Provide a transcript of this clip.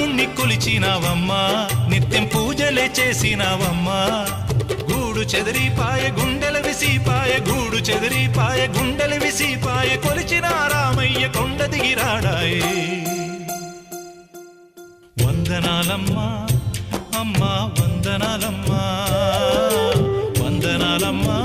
రాముణ్ణి కొలిచినావమ్మా నిత్యం పూజలే చేసినావమ్మా గూడు చెదిరిపాయ గుండెల విసిపాయ గూడు చెదిరిపాయ గుండెల విసిపాయ కొలిచిన రామయ్య కొండ దిగిరాడాయే వందనాలమ్మా అమ్మా వందనాలమ్మా వందనాలమ్మా